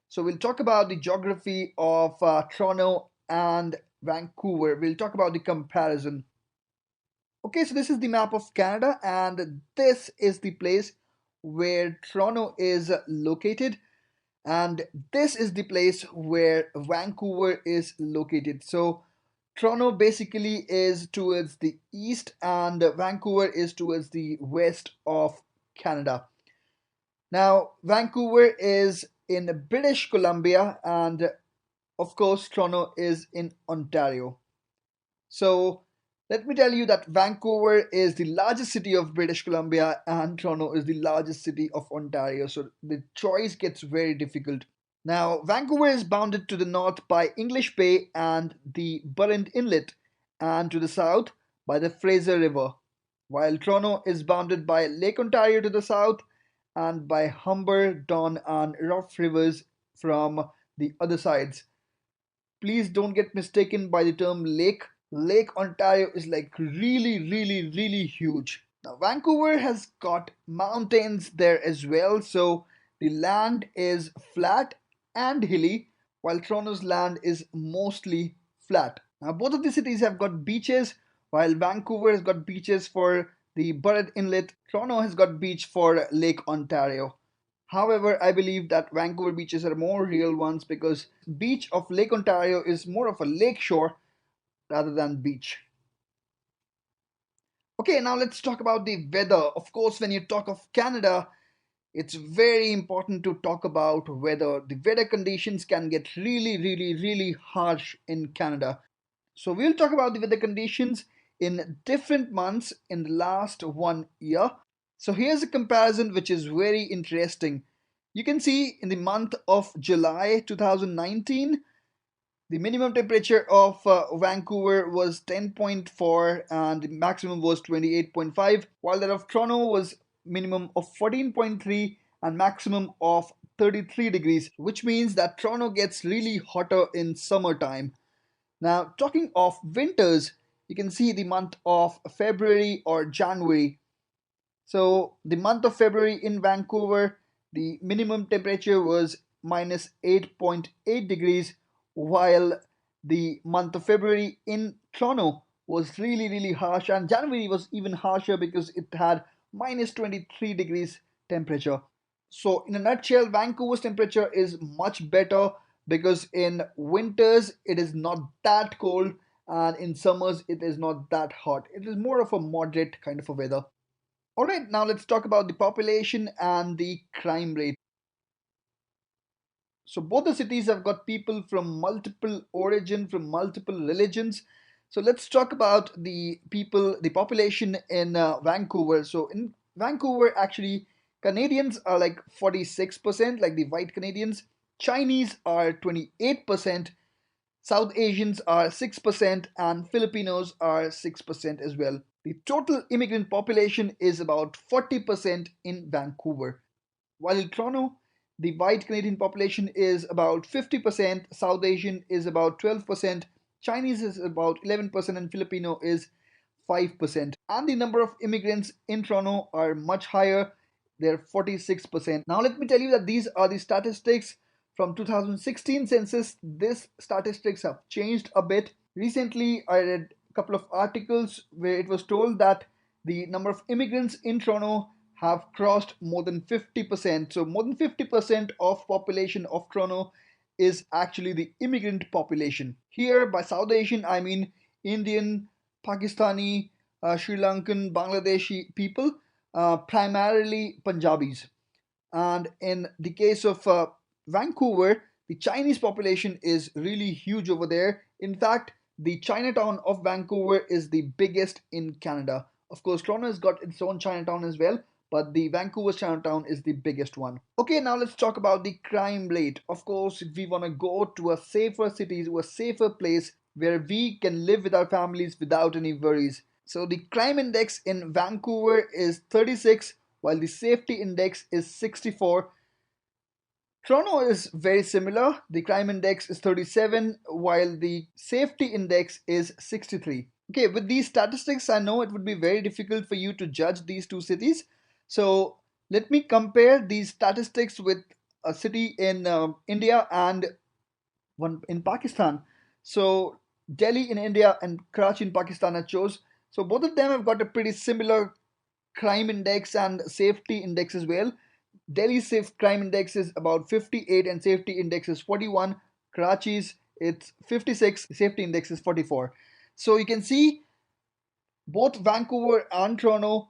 So we'll talk about the geography of Toronto and Vancouver. We'll talk about the comparison. Okay, so this is the map of Canada, and this is the place where Toronto is located, and this is the place where Vancouver is located. So Toronto basically is towards the east, and Vancouver is towards the west of Canada. Now, Vancouver is in British Columbia, and of course, Toronto is in Ontario. So, let me tell you that Vancouver is the largest city of British Columbia, and Toronto is the largest city of Ontario. So, the choice gets very difficult. Now, Vancouver is bounded to the north by English Bay and the Burrend Inlet, and to the south by the Fraser River, while Toronto is bounded by Lake Ontario to the south and by Humber, Don, and Rough rivers from the other sides. Please don't get mistaken by the term lake. Lake Ontario is like really huge. Now, Vancouver has got mountains there as well, so the land is flat and hilly, while Toronto's land is mostly flat. Now, both of the cities have got beaches, while Vancouver has got beaches for the Burrard Inlet. Toronto has got beach for Lake Ontario. However, I believe that Vancouver beaches are more real ones because beach of Lake Ontario is more of a lake shore rather than beach. Okay, now let's talk about the weather. Of course, when you talk of Canada, it's very important to talk about weather. The weather conditions can get really harsh in Canada. So we'll talk about the weather conditions in different months in the last 1 year. So here's a comparison which is very interesting. You can see in the month of July 2019, the minimum temperature of Vancouver was 10.4 and the maximum was 28.5, while that of Toronto was minimum of 14.3 and maximum of 33 degrees, which means that Toronto gets really hotter in summertime. Now, talking of winters, you can see the month of February or January. So, the month of February in Vancouver, the minimum temperature was minus 8.8 degrees, while the month of February in Toronto was really harsh, and January was even harsher because it had minus 23 degrees temperature. So, in a nutshell, Vancouver's temperature is much better because in winters it is not that cold, and in summers it is not that hot. It is more of a moderate kind of a weather. Alright, now let's talk about the population and the crime rate. So both the cities have got people from multiple origin, from multiple religions. So let's talk about the people, the population in Vancouver. So in Vancouver, actually, Canadians are like 46%, like the white Canadians. Chinese are 28%. South Asians are 6%, and Filipinos are 6% as well. The total immigrant population is about 40% in Vancouver. While in Toronto, the white Canadian population is about 50%, South Asian is about 12%, Chinese is about 11%, and Filipino is 5%. And the number of immigrants in Toronto are much higher, they're 46%. Now, let me tell you that these are the statistics from 2016 census. These statistics have changed a bit. Recently, I read a couple of articles where it was told that the number of immigrants in Toronto have crossed more than 50%. So more than 50% of population of Toronto is actually the immigrant population. Here by South Asian, I mean Indian, Pakistani, Sri Lankan, Bangladeshi people, primarily Punjabis. And in the case of Vancouver, the Chinese population is really huge over there. In fact, the Chinatown of Vancouver is the biggest in Canada. Of course, Toronto has got its own Chinatown as well, but the Vancouver Chinatown is the biggest one. Okay, now let's talk about the crime rate. Of course, if we want to go to a safer city, to a safer place where we can live with our families without any worries. So the crime index in Vancouver is 36, while the safety index is 64. Toronto is very similar. The crime index is 37, while the safety index is 63. Okay, with these statistics, I know it would be very difficult for you to judge these two cities. So let me compare these statistics with a city in India and one in Pakistan. So Delhi in India and Karachi in Pakistan I chose. So both of them have got a pretty similar crime index and safety index as well. Delhi's safe crime index is about 58 and safety index is 41. Karachi's it's 56, safety index is 44. So you can see both Vancouver and Toronto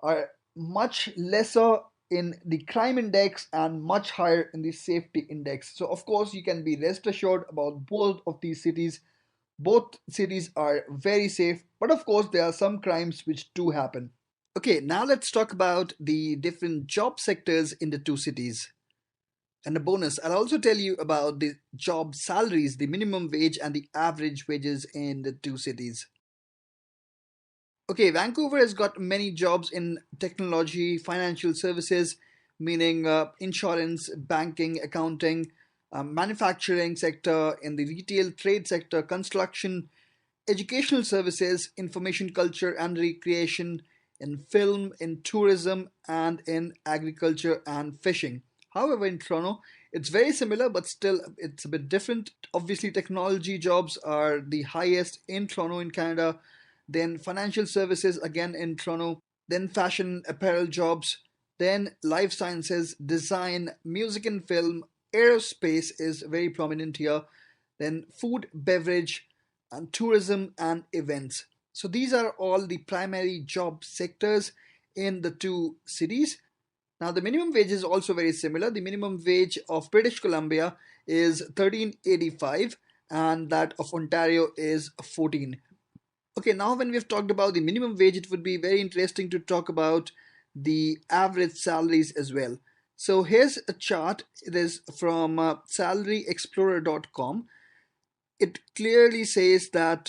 are much lesser in the crime index and much higher in the safety index. So of course you can be rest assured about both of these cities. Both cities are very safe, but of course there are some crimes which do happen. Okay, now let's talk about the different job sectors in the two cities. And a bonus, I'll also tell you about the job salaries, the minimum wage and the average wages in the two cities. Okay, Vancouver has got many jobs in technology, financial services, meaning insurance, banking, accounting, manufacturing sector, in the retail trade sector, construction, educational services, information culture and recreation, in film, in tourism, and in agriculture and fishing. However, in Toronto, it's very similar, but still it's a bit different. Obviously, technology jobs are the highest in Toronto, in Canada, then financial services again in Toronto, then fashion apparel jobs, then life sciences, design, music and film, aerospace is very prominent here, then food, beverage, and tourism and events. So these are all the primary job sectors in the two cities. Now the minimum wage is also very similar. The minimum wage of British Columbia is 13.85 and that of Ontario is 14. Okay, now when we've talked about the minimum wage, it would be very interesting to talk about the average salaries as well. So here's a chart. It is from salaryexplorer.com. It clearly says that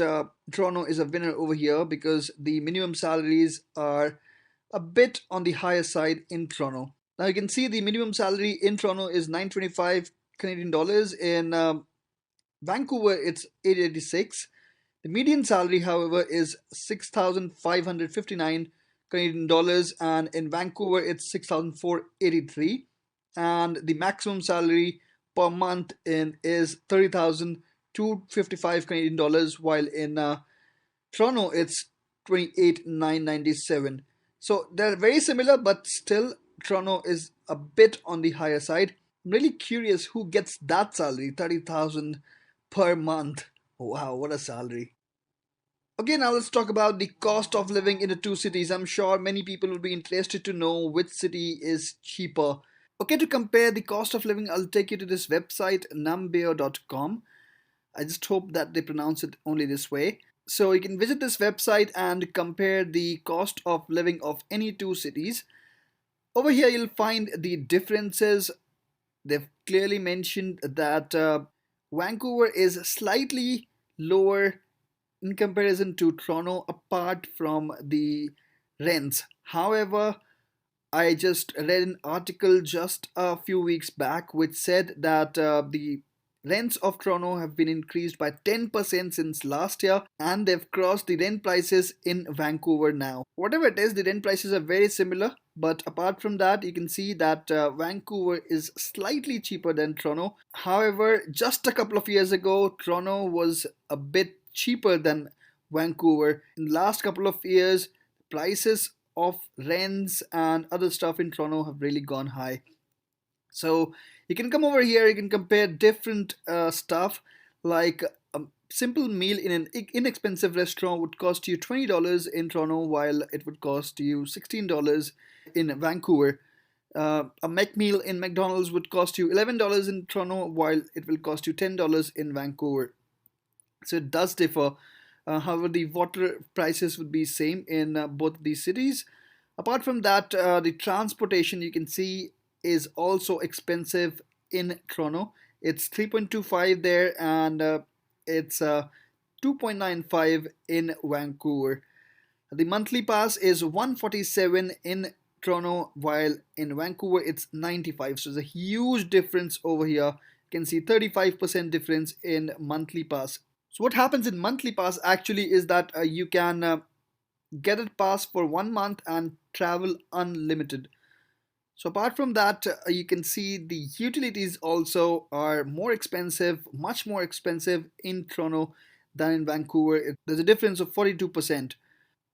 Toronto is a winner over here because the minimum salaries are a bit on the higher side in Toronto. Now you can see the minimum salary in Toronto is 925 Canadian dollars. In Vancouver, it's 886. The median salary, however, is 6,559 Canadian dollars, and in Vancouver, it's 6,483. And the maximum salary per month in is 30,255 Canadian dollars, while in Toronto, it's 28,997. So they're very similar, but still, Toronto is a bit on the higher side. I'm really curious who gets that salary, 30,000 per month. Wow, what a salary. Okay, now let's talk about the cost of living in the two cities. I'm sure many people will be interested to know which city is cheaper. Okay, to compare the cost of living, I'll take you to this website, numbeo.com. I just hope that they pronounce it only this way. So you can visit this website and compare the cost of living of any two cities. Over here, you'll find the differences. They've clearly mentioned that Vancouver is slightly lower in comparison to Toronto apart from the rents. However, I just read an article just a few weeks back which said that the rents of Toronto have been increased by 10% since last year and they've crossed the rent prices in Vancouver now. Whatever it is, the rent prices are very similar, but apart from that, you can see that Vancouver is slightly cheaper than Toronto. However, just a couple of years ago, Toronto was a bit cheaper than Vancouver. In the last couple of years, prices of rents and other stuff in Toronto have really gone high. So you can come over here, you can compare different stuff like a simple meal in an inexpensive restaurant would cost you $20 in Toronto while it would cost you $16 in Vancouver. A Mac meal in McDonald's would cost you $11 in Toronto while it will cost you $10 in Vancouver. So it does differ. However, the water prices would be same in both these cities. Apart from that, the transportation you can see is also expensive in Toronto. It's 3.25 there and it's 2.95 in Vancouver. The monthly pass is 147 in Toronto while in Vancouver it's 95. So there's a huge difference over here. You can see 35% difference in monthly pass. So what happens in monthly pass actually is that you can get a pass for 1 month and travel unlimited. So apart from that, you can see the utilities also are more expensive, much more expensive in Toronto than in Vancouver. There's a difference of 42%.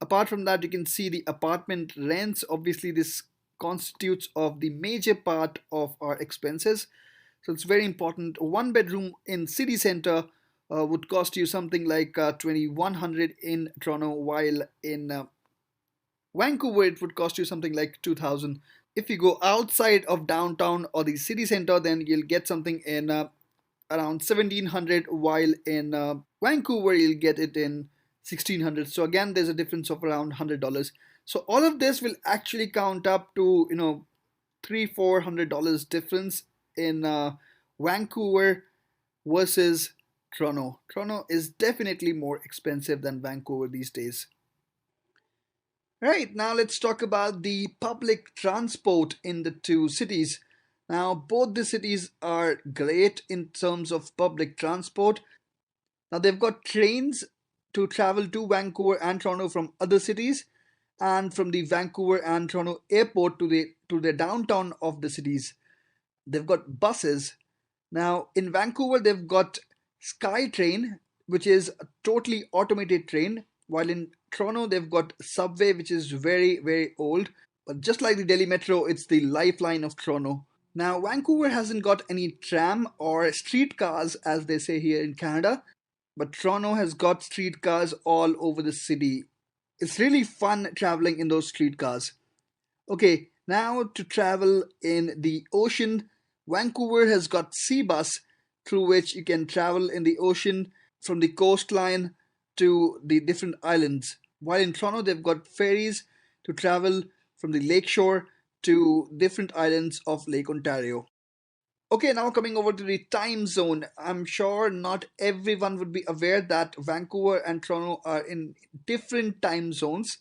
Apart from that, you can see the apartment rents. Obviously, this constitutes of the major part of our expenses. So it's very important. A one bedroom in city center would cost you something like 2100 in Toronto, while in Vancouver it would cost you something like 2000. If you go outside of downtown or the city center, then you'll get something in around 1700, while in Vancouver you'll get it in 1600. So again, there's a difference of around $100. So all of this will actually count up to, $300-400 difference in Vancouver versus Toronto. Toronto is definitely more expensive than Vancouver these days. Right, now let's talk about the public transport in the two cities. Now, both the cities are great in terms of public transport. Now, they've got trains to travel to Vancouver and Toronto from other cities, and from the Vancouver and Toronto airport to the downtown of the cities. They've got buses. Now, in Vancouver, they've got SkyTrain, which is a totally automated train, while in Toronto, they've got Subway, which is very, very old. But just like the Delhi Metro, it's the lifeline of Toronto. Now, Vancouver hasn't got any tram or streetcars, as they say here in Canada, but Toronto has got streetcars all over the city. It's really fun traveling in those streetcars. Okay, now to travel in the ocean, Vancouver has got sea bus through which you can travel in the ocean from the coastline to the different islands. While in Toronto, they've got ferries to travel from the lakeshore to different islands of Lake Ontario. Okay, now coming over to the time zone. I'm sure not everyone would be aware that Vancouver and Toronto are in different time zones.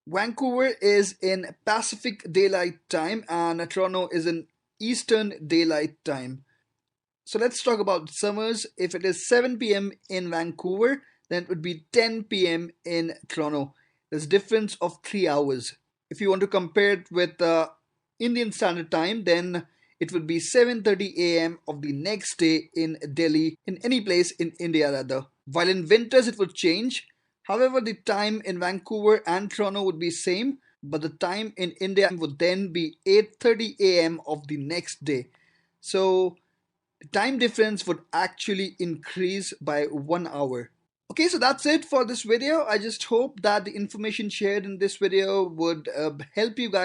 Vancouver is in Pacific Daylight Time and Toronto is in Eastern Daylight Time. So let's talk about summers. If it is 7 p.m. in Vancouver, then it would be 10 p.m. in Toronto. There's a difference of 3 hours. If you want to compare it with Indian Standard Time, then it would be 7:30 a.m. of the next day in Delhi, in any place in India rather. While in winters it would change. However, the time in Vancouver and Toronto would be same, but the time in India would then be 8:30 a.m. of the next day. So the time difference would actually increase by 1 hour. Okay, so that's it for this video. I just hope that the information shared in this video would help you guys